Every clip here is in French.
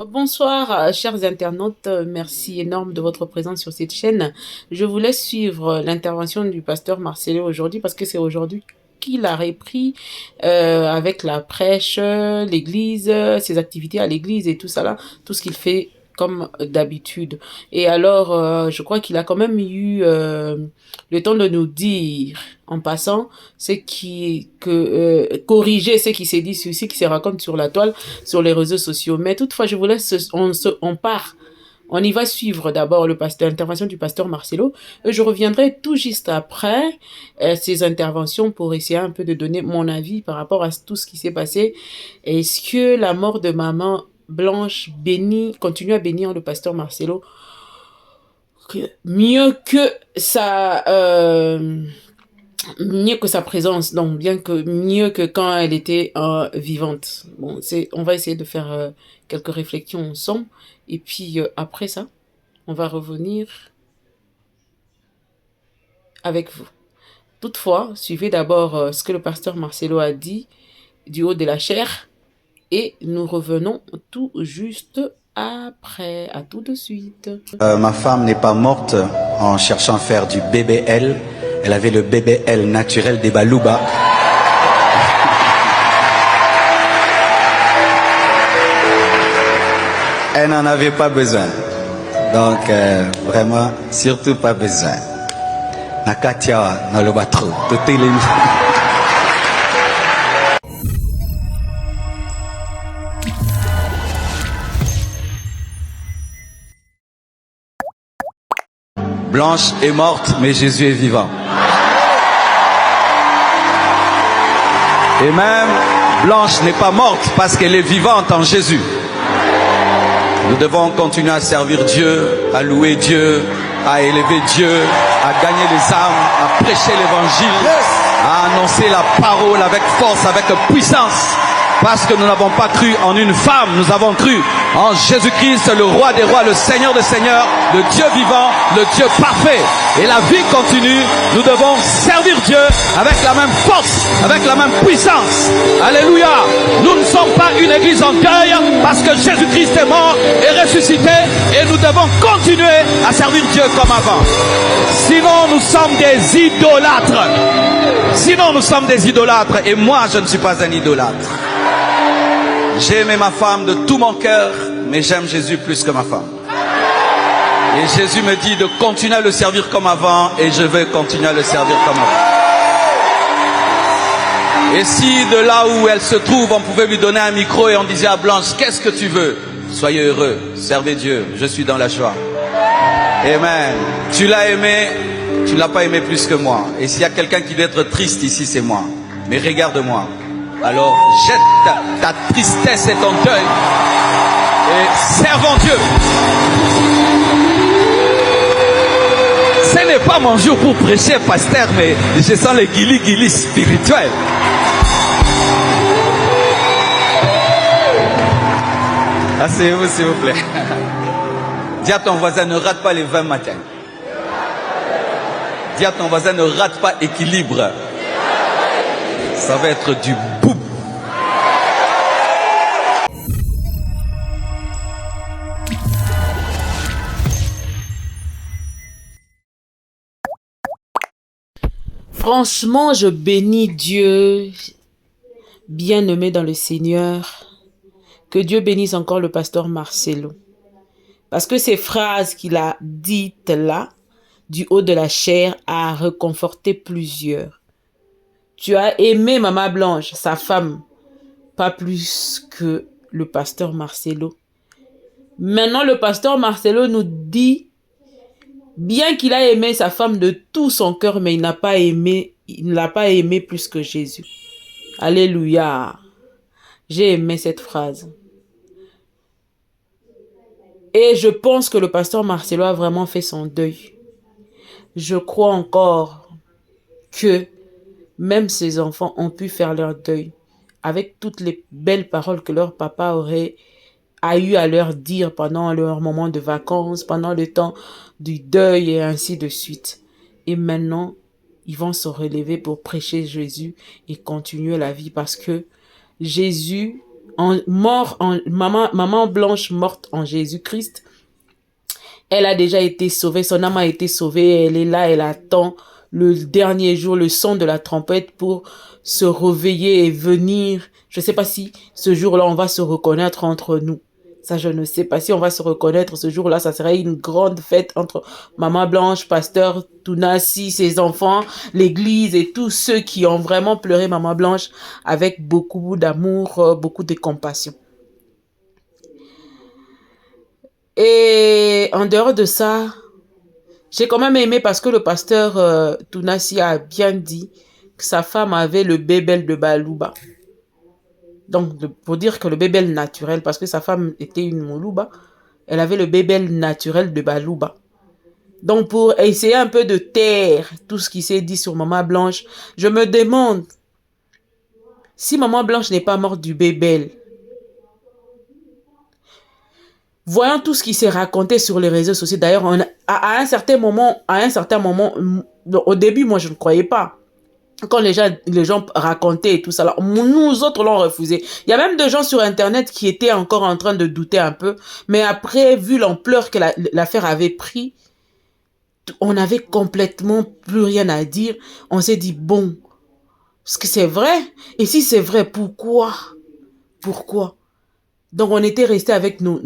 Bonsoir, chers internautes. Merci énorme de votre présence sur cette chaîne. Je vous laisse suivre l'intervention du pasteur Marcelo aujourd'hui parce que c'est aujourd'hui qu'il a repris avec la prêche, l'église, ses activités à l'église et tout ça là, tout ce qu'il fait comme d'habitude. Et alors, je crois qu'il a quand même eu le temps de nous dire, en passant, corriger ce qui s'est dit, ce qui se raconte sur la toile, sur les réseaux sociaux. Mais toutefois, je vous laisse, on part. On y va suivre d'abord l'intervention du pasteur Marcelo. Et je reviendrai tout juste après ces interventions pour essayer un peu de donner mon avis par rapport à tout ce qui s'est passé. Est-ce que la mort de maman Blanche continue à bénir le pasteur Marcelo mieux que sa présence, donc mieux que quand elle était vivante. Bon, on va essayer de faire quelques réflexions ensemble et puis après ça, on va revenir avec vous. Toutefois, suivez d'abord ce que le pasteur Marcelo a dit du haut de la chair et nous revenons tout juste après. À tout de suite. Ma femme n'est pas morte en cherchant à faire du BBL. Elle avait le BBL naturel des Balouba. Elle n'en avait pas besoin. Donc, vraiment, surtout pas besoin. Nakatia, Nalobatro, tout est Blanche est morte, mais Jésus est vivant. Et même, Blanche n'est pas morte parce qu'elle est vivante en Jésus. Nous devons continuer à servir Dieu, à louer Dieu, à élever Dieu, à gagner les âmes, à prêcher l'évangile, à annoncer la parole avec force, avec puissance. Parce que nous n'avons pas cru en une femme, nous avons cru en Jésus-Christ, le roi des rois, le Seigneur des seigneurs, le Dieu vivant, le Dieu parfait. Et la vie continue, nous devons servir Dieu avec la même force, avec la même puissance. Alléluia. Nous ne sommes pas une église en deuil parce que Jésus-Christ est mort et ressuscité et nous devons continuer à servir Dieu comme avant. Sinon nous sommes des idolâtres. Sinon nous sommes des idolâtres et moi je ne suis pas un idolâtre. J'ai aimé ma femme de tout mon cœur, mais j'aime Jésus plus que ma femme. Et Jésus me dit de continuer à le servir comme avant, et je vais continuer à le servir comme avant. Et si de là où elle se trouve, on pouvait lui donner un micro et on disait à Blanche, qu'est-ce que tu veux? Soyez heureux, servez Dieu, je suis dans la joie. Amen. Tu l'as aimé, tu ne l'as pas aimé plus que moi. Et s'il y a quelqu'un qui doit être triste ici, c'est moi. Mais regarde-moi. Alors jette ta tristesse et ton deuil et servons Dieu. Ce n'est pas mon jour pour prêcher, pasteur, mais je sens les guili-guili spirituels. Asseyez-vous s'il vous plaît. Dis à ton voisin, ne rate pas les 20 matins. Dis à ton voisin, ne rate pas équilibre. Ça va être du boum. Franchement, je bénis Dieu, bien-aimé dans le Seigneur. Que Dieu bénisse encore le pasteur Marcelo. Parce que ces phrases qu'il a dites là, du haut de la chair, a réconforté plusieurs. Tu as aimé Maman Blanche, sa femme, pas plus que le pasteur Marcelo. Maintenant, le pasteur Marcelo nous dit, bien qu'il a aimé sa femme de tout son cœur, mais il ne l'a pas aimé plus que Jésus. Alléluia. J'ai aimé cette phrase. Et je pense que le pasteur Marcelo a vraiment fait son deuil. Je crois encore que même ses enfants ont pu faire leur deuil avec toutes les belles paroles que leur papa a eu à leur dire pendant leur moment de vacances, pendant le temps du deuil et ainsi de suite. Et maintenant, ils vont se relever pour prêcher Jésus et continuer la vie parce que Jésus maman Blanche morte en Jésus-Christ, elle a déjà été sauvée, son âme a été sauvée, elle est là, elle attend le dernier jour, le son de la trompette pour se réveiller et venir. Je ne sais pas si ce jour-là, on va se reconnaître entre nous. Ça, je ne sais pas si on va se reconnaître ce jour-là. Ça serait une grande fête entre Maman Blanche, Pasteur Tounassi, ses enfants, l'église et tous ceux qui ont vraiment pleuré Maman Blanche avec beaucoup d'amour, beaucoup de compassion. Et en dehors de ça, j'ai quand même aimé parce que le pasteur Tounassi a bien dit que sa femme avait le bébel de Balouba. Donc, pour dire que le bébel naturel, parce que sa femme était une Moulouba, elle avait le bébel naturel de Balouba. Donc, pour essayer un peu de taire tout ce qui s'est dit sur Maman Blanche, je me demande si Maman Blanche n'est pas morte du bébel. Voyant tout ce qui s'est raconté sur les réseaux sociaux, d'ailleurs, à un certain moment, au début, moi, je ne croyais pas. Quand les gens racontaient et tout ça, là, nous autres l'ont refusé. Il y a même des gens sur Internet qui étaient encore en train de douter un peu. Mais après, vu l'ampleur que l'affaire avait pris, on n'avait complètement plus rien à dire. On s'est dit, bon, est-ce que c'est vrai? Et si c'est vrai, pourquoi? Pourquoi? Donc, on était resté avec nos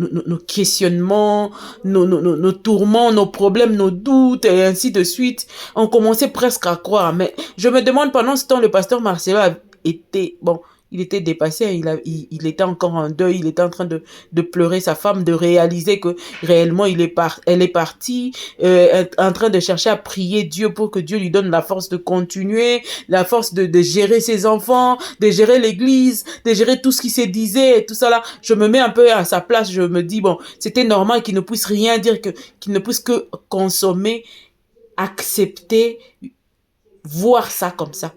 questionnements, nos tourments, nos problèmes, nos doutes, et ainsi de suite. On commençait presque à croire. Mais je me demande, pendant ce temps, le pasteur Marcelo était, bon, il était dépassé, il était encore en deuil, il était en train de pleurer sa femme, de réaliser que réellement elle est partie, en train de chercher à prier Dieu pour que Dieu lui donne la force de continuer, la force de gérer ses enfants, de gérer l'église, de gérer tout ce qui se disait et tout ça là. Je me mets un peu à sa place, je me dis bon, c'était normal qu'il ne puisse rien dire, qu'il ne puisse que consommer, accepter, voir ça comme ça.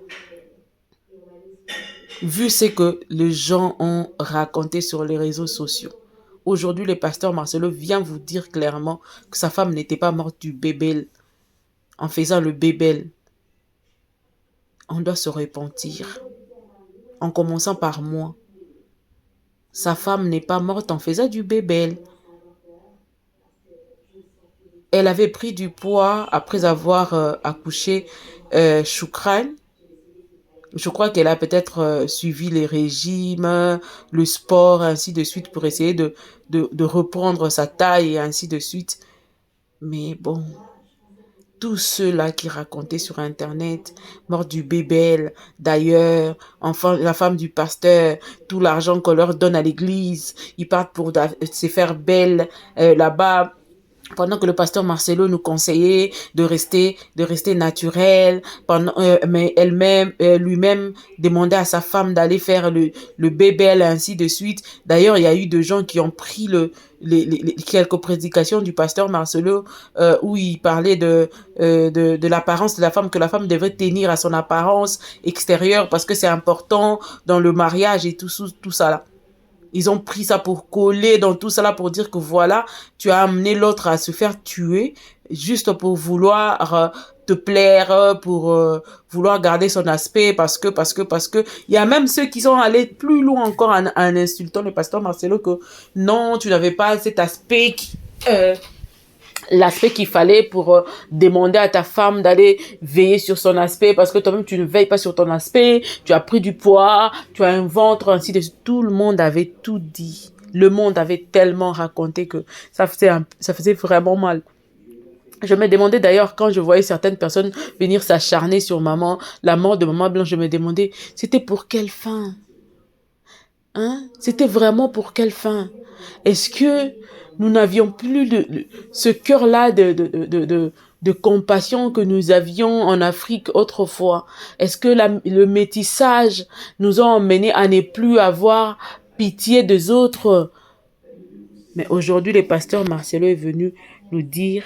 Vu ce que les gens ont raconté sur les réseaux sociaux. Aujourd'hui, le pasteur Marcelo vient vous dire clairement que sa femme n'était pas morte du bébel. En faisant le bébel, on doit se repentir. En commençant par moi. Sa femme n'est pas morte en faisant du bébel. Elle avait pris du poids après avoir accouché Choukran. Je crois qu'elle a peut-être suivi les régimes, le sport, ainsi de suite, pour essayer de reprendre sa taille et ainsi de suite. Mais bon, tous ceux-là qui racontaient sur Internet, mort du bébé, d'ailleurs, enfin, la femme du pasteur, tout l'argent qu'on leur donne à l'église, ils partent pour se faire belle là-bas. Pendant que le pasteur Marcelo nous conseillait de rester naturel, mais lui-même demandait à sa femme d'aller faire le bébé, ainsi de suite. D'ailleurs, il y a eu des gens qui ont pris quelques prédications du pasteur Marcelo où il parlait de l'apparence de la femme, que la femme devrait tenir à son apparence extérieure parce que c'est important dans le mariage et tout ça là. Ils ont pris ça pour coller dans tout ça là, pour dire que voilà, tu as amené l'autre à se faire tuer juste pour vouloir te plaire, pour vouloir garder son aspect, parce que il y a même ceux qui sont allés plus loin encore en insultant le pasteur Marcelo que non, tu n'avais pas cet aspect l'aspect qu'il fallait pour demander à ta femme d'aller veiller sur son aspect, parce que toi-même tu ne veilles pas sur ton aspect, tu as pris du poids, tu as un ventre, ainsi de suite. Tout le monde avait tout dit. Le monde avait tellement raconté que ça faisait vraiment mal. Je me demandais d'ailleurs, quand je voyais certaines personnes venir s'acharner sur maman, la mort de Maman Blanche, je me demandais, c'était pour quelle fin? Hein? C'était vraiment pour quelle fin? Est-ce que nous n'avions plus ce cœur-là de compassion que nous avions en Afrique autrefois? Est-ce que le métissage nous a emmenés à ne plus avoir pitié des autres? Mais aujourd'hui, le pasteur Marcelo est venu nous dire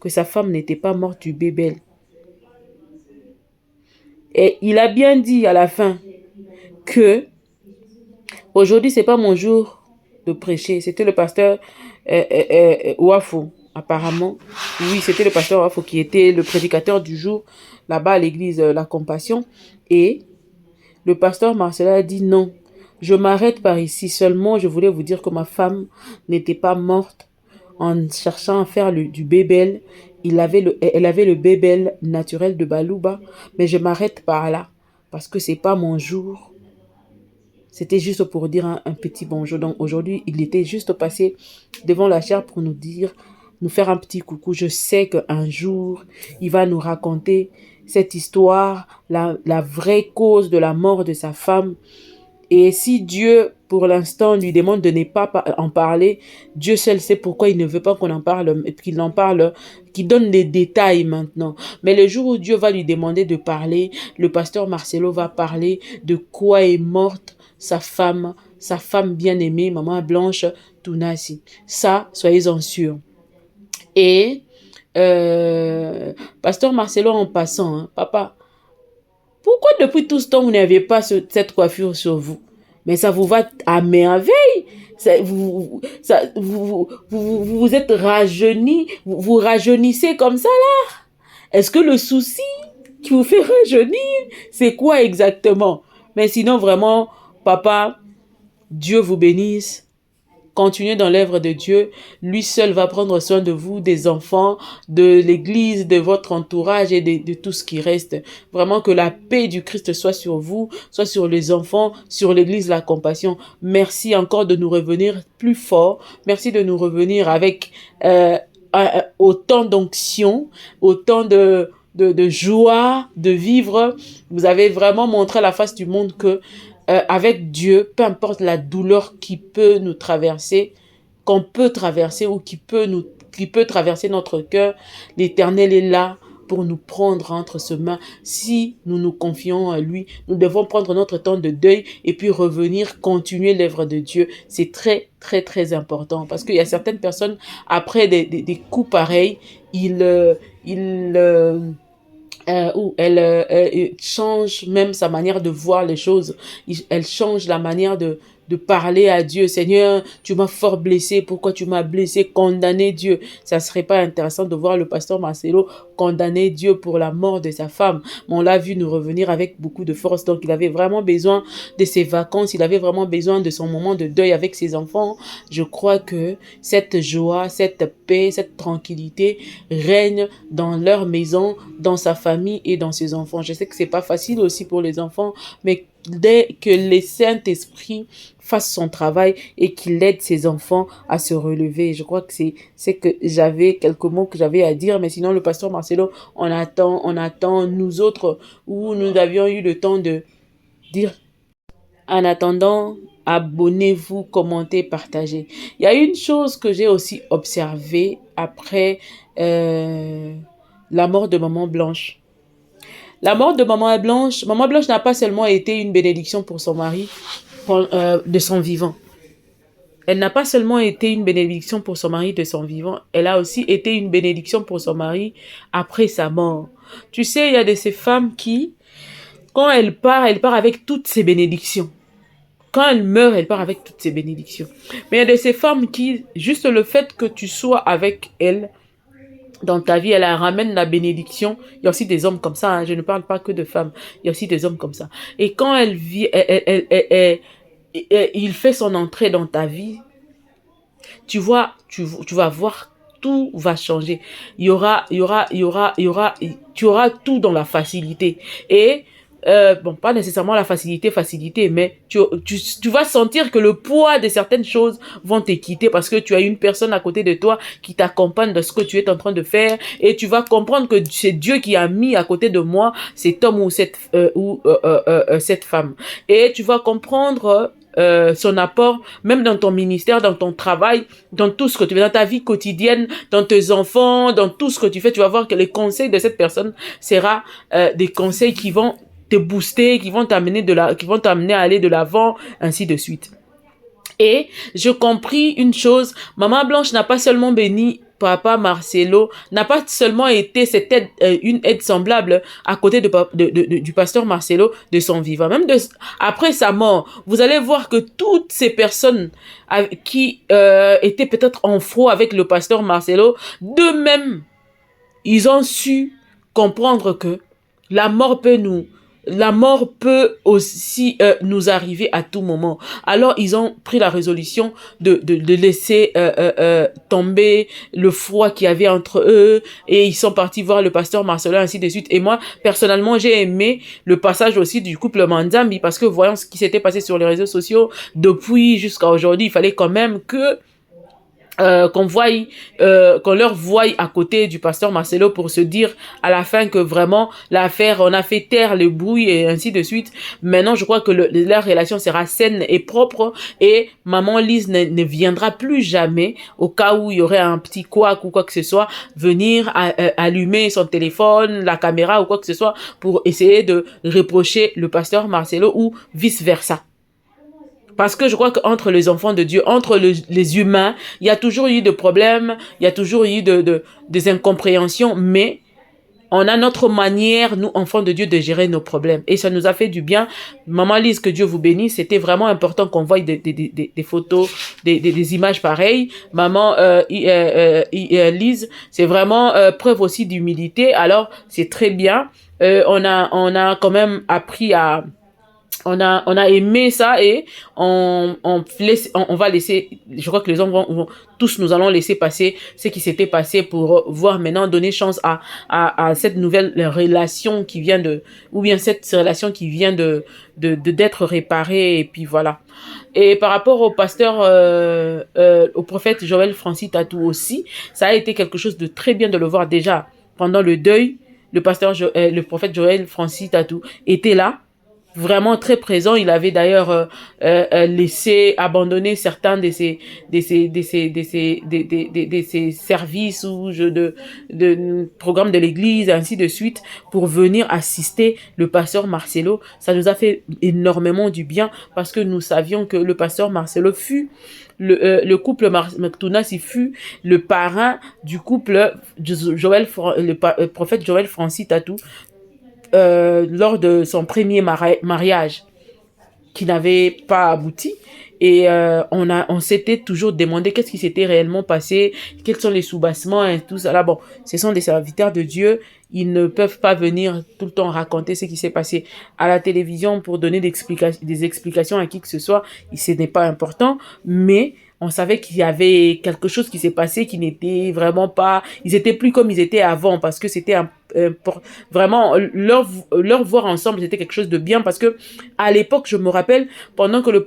que sa femme n'était pas morte du bébé. Et il a bien dit à la fin que aujourd'hui, c'est pas mon jour de prêcher. C'était le pasteur Ouafo, apparemment. Oui, c'était le pasteur Ouafo qui était le prédicateur du jour là-bas à l'église La Compassion. Et le pasteur Marcelo a dit non. Je m'arrête par ici seulement. Je voulais vous dire que ma femme n'était pas morte en cherchant à faire du bébel. Elle avait le bébel naturel de Balouba. Mais je m'arrête par là parce que c'est pas mon jour. C'était juste pour dire un petit bonjour. Donc aujourd'hui, il était juste passé devant la chaire pour nous faire un petit coucou. Je sais qu'un jour, il va nous raconter cette histoire, la vraie cause de la mort de sa femme. Et si Dieu, pour l'instant, lui demande de ne pas en parler, Dieu seul sait pourquoi il ne veut pas qu'on en parle, qu'il en parle, qu'il donne les détails maintenant. Mais le jour où Dieu va lui demander de parler, le pasteur Marcelo va parler de quoi est morte sa femme bien-aimée, Maman Blanche Tounasi. Ça, soyez-en sûrs. Et, pasteur Marcelo, en passant, hein, papa, pourquoi depuis tout ce temps vous n'avez pas cette coiffure sur vous? Mais ça vous va à merveille. Vous êtes rajeuni, vous rajeunissez comme ça là. Est-ce que le souci qui vous fait rajeunir, c'est quoi exactement? Mais sinon vraiment, papa, Dieu vous bénisse. Continuez dans l'œuvre de Dieu. Lui seul va prendre soin de vous, des enfants, de l'église, de votre entourage et de tout ce qui reste. Vraiment que la paix du Christ soit sur vous, soit sur les enfants, sur l'église, la compassion. Merci encore de nous revenir plus fort. Merci de nous revenir avec autant d'onction, autant de joie de vivre. Vous avez vraiment montré à la face du monde que avec Dieu, peu importe la douleur qui peut nous traverser, qu'on peut traverser ou qui peut traverser notre cœur, l'Éternel est là pour nous prendre entre ses mains. Si nous nous confions à lui, nous devons prendre notre temps de deuil et puis revenir, continuer l'œuvre de Dieu. C'est très, très, très important parce qu'il y a certaines personnes, après des coups pareils, où elle change même sa manière de voir les choses. Elle change la manière de parler à Dieu. Seigneur, tu m'as fort blessé. Pourquoi tu m'as blessé? Condamner Dieu. Ça serait pas intéressant de voir le pasteur Marcelo condamner Dieu pour la mort de sa femme. Mais on l'a vu nous revenir avec beaucoup de force. Donc, il avait vraiment besoin de ses vacances. Il avait vraiment besoin de son moment de deuil avec ses enfants. Je crois que cette joie, cette paix, cette tranquillité règne dans leur maison, dans sa famille et dans ses enfants. Je sais que c'est pas facile aussi pour les enfants, mais dès que le Saint-Esprit fasse son travail et qu'il aide ses enfants à se relever. Je crois que c'est que j'avais quelques mots que j'avais à dire, mais sinon le pasteur Marcelo, on attend nous autres où nous avions eu le temps de dire. En attendant, abonnez-vous, commentez, partagez. Il y a une chose que j'ai aussi observée après la mort de Maman Blanche. La mort de Maman Blanche n'a pas seulement été une bénédiction pour son mari de son vivant. Elle n'a pas seulement été une bénédiction pour son mari de son vivant, elle a aussi été une bénédiction pour son mari après sa mort. Tu sais, il y a de ces femmes qui, quand elle part avec toutes ses bénédictions. Quand elle meurt, elle part avec toutes ses bénédictions. Mais il y a de ces femmes qui, juste le fait que tu sois avec elle, dans ta vie, elle ramène la bénédiction. Il y a aussi des hommes comme ça, hein. Je ne parle pas que de femmes. Il y a aussi des hommes comme ça. Et quand elle vit, il fait son entrée dans ta vie, tu vas voir, tout va changer. Tu auras tout dans la facilité. Et bon, pas nécessairement la facilité, mais tu vas sentir que le poids de certaines choses vont te quitter parce que tu as une personne à côté de toi qui t'accompagne dans ce que tu es en train de faire et tu vas comprendre que c'est Dieu qui a mis à côté de moi cet homme ou cette femme. Et tu vas comprendre son apport, même dans ton ministère, dans ton travail, dans tout ce que tu fais, dans ta vie quotidienne, dans tes enfants, dans tout ce que tu fais, tu vas voir que les conseils de cette personne sera des conseils qui vont te booster, qui vont t'amener à aller de l'avant, ainsi de suite. Et je compris une chose, Maman Blanche n'a pas seulement béni Papa Marcelo, n'a pas seulement été cette aide, une aide semblable à côté du pasteur Marcelo de son vivant. Même après sa mort, vous allez voir que toutes ces personnes qui étaient peut-être en froid avec le pasteur Marcelo, d'eux-mêmes, ils ont su comprendre que la mort peut nous la mort peut aussi nous arriver à tout moment. Alors, ils ont pris la résolution de laisser tomber le froid qu'il y avait entre eux et ils sont partis voir le pasteur Marcelin, ainsi de suite. Et moi, personnellement, j'ai aimé le passage aussi du couple Manzambi parce que voyant ce qui s'était passé sur les réseaux sociaux depuis jusqu'à aujourd'hui, il fallait quand même que qu'on leur voie à côté du pasteur Marcelo pour se dire à la fin que vraiment l'affaire, on a fait taire le bruit et ainsi de suite. Maintenant, je crois que leur relation sera saine et propre et maman Lise ne viendra plus jamais au cas où il y aurait un petit couac ou quoi que ce soit, venir allumer son téléphone, la caméra ou quoi que ce soit pour essayer de reprocher le pasteur Marcelo ou vice versa. Parce que je crois qu'entre les enfants de Dieu, entre les humains, il y a toujours eu des problèmes, il y a toujours eu des incompréhensions, mais on a notre manière, nous, enfants de Dieu, de gérer nos problèmes. Et ça nous a fait du bien. Maman Lise, que Dieu vous bénisse. C'était vraiment important qu'on voie des photos, des images pareilles. Maman Lise, c'est vraiment preuve aussi d'humilité. Alors, c'est très bien. On a quand même appris à... On a aimé ça et on va laisser, je crois que les hommes tous nous allons laisser passer ce qui s'était passé pour voir maintenant donner chance à cette nouvelle relation qui vient ou bien cette relation qui vient d'être réparée et puis voilà. Et par rapport au pasteur, au prophète Joël Francis Tatou aussi, ça a été quelque chose de très bien de le voir déjà pendant le deuil. Le prophète Joël Francis Tatou était là, vraiment très présent. Il avait d'ailleurs laissé abandonner certains de ses services ou de programmes de l'église, ainsi de suite, pour venir assister le pasteur Marcelo. Ça nous a fait énormément du bien parce que nous savions que le pasteur Marcelo fut le couple Mactounas, il fut le parrain du couple le prophète Joël Francis Tatou, lors de son premier mariage qui n'avait pas abouti. Et on s'était toujours demandé qu'est-ce qui s'était réellement passé, quels sont les soubassements et tout ça. Là, bon, ce sont des serviteurs de Dieu. Ils ne peuvent pas venir tout le temps raconter ce qui s'est passé à la télévision pour donner des explications à qui que ce soit. Ce n'est pas important, mais on savait qu'il y avait quelque chose qui s'est passé qui n'était vraiment pas... Ils étaient plus comme ils étaient avant parce que c'était vraiment leur voir ensemble, c'était quelque chose de bien parce que à l'époque, je me rappelle, pendant que le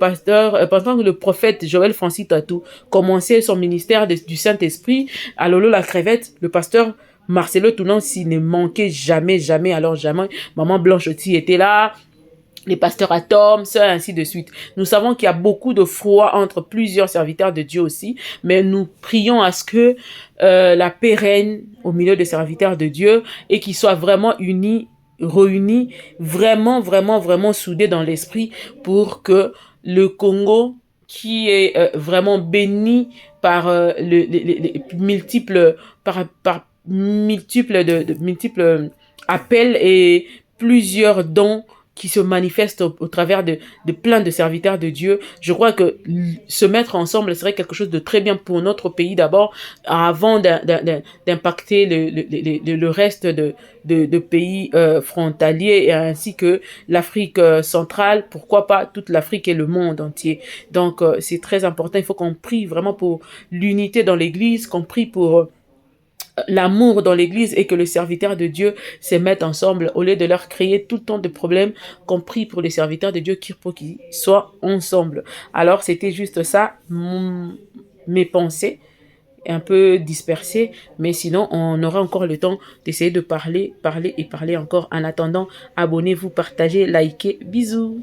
prophète Joël Francis Tatou commençait son ministère du Saint-Esprit à Lolo la Crevette, le pasteur Marcelo Tounan s'il ne manquait jamais, alors jamais. Maman Blanche aussi était là, les pasteurs Atom, ça, ainsi de suite. Nous savons qu'il y a beaucoup de froid entre plusieurs serviteurs de Dieu aussi, mais nous prions à ce que la paix règne au milieu des serviteurs de Dieu et qu'ils soient vraiment unis, réunis, vraiment, vraiment, vraiment soudés dans l'esprit pour que le Congo, qui est vraiment béni par les multiples multiples appels et plusieurs dons qui se manifestent au travers de plein de serviteurs de Dieu. Je crois que se mettre ensemble serait quelque chose de très bien pour notre pays d'abord, avant d'impacter le reste de pays frontaliers, et ainsi que l'Afrique centrale, pourquoi pas toute l'Afrique et le monde entier. Donc c'est très important, il faut qu'on prie vraiment pour l'unité dans l'Église, qu'on prie pour l'amour dans l'église et que les serviteurs de Dieu se mettent ensemble au lieu de leur créer tout le temps de problèmes, compris pour les serviteurs de Dieu pour qu'ils soient ensemble. Alors c'était juste ça, mes pensées un peu dispersées, mais sinon on aura encore le temps d'essayer de parler encore. En attendant, abonnez-vous, partagez, likez, bisous.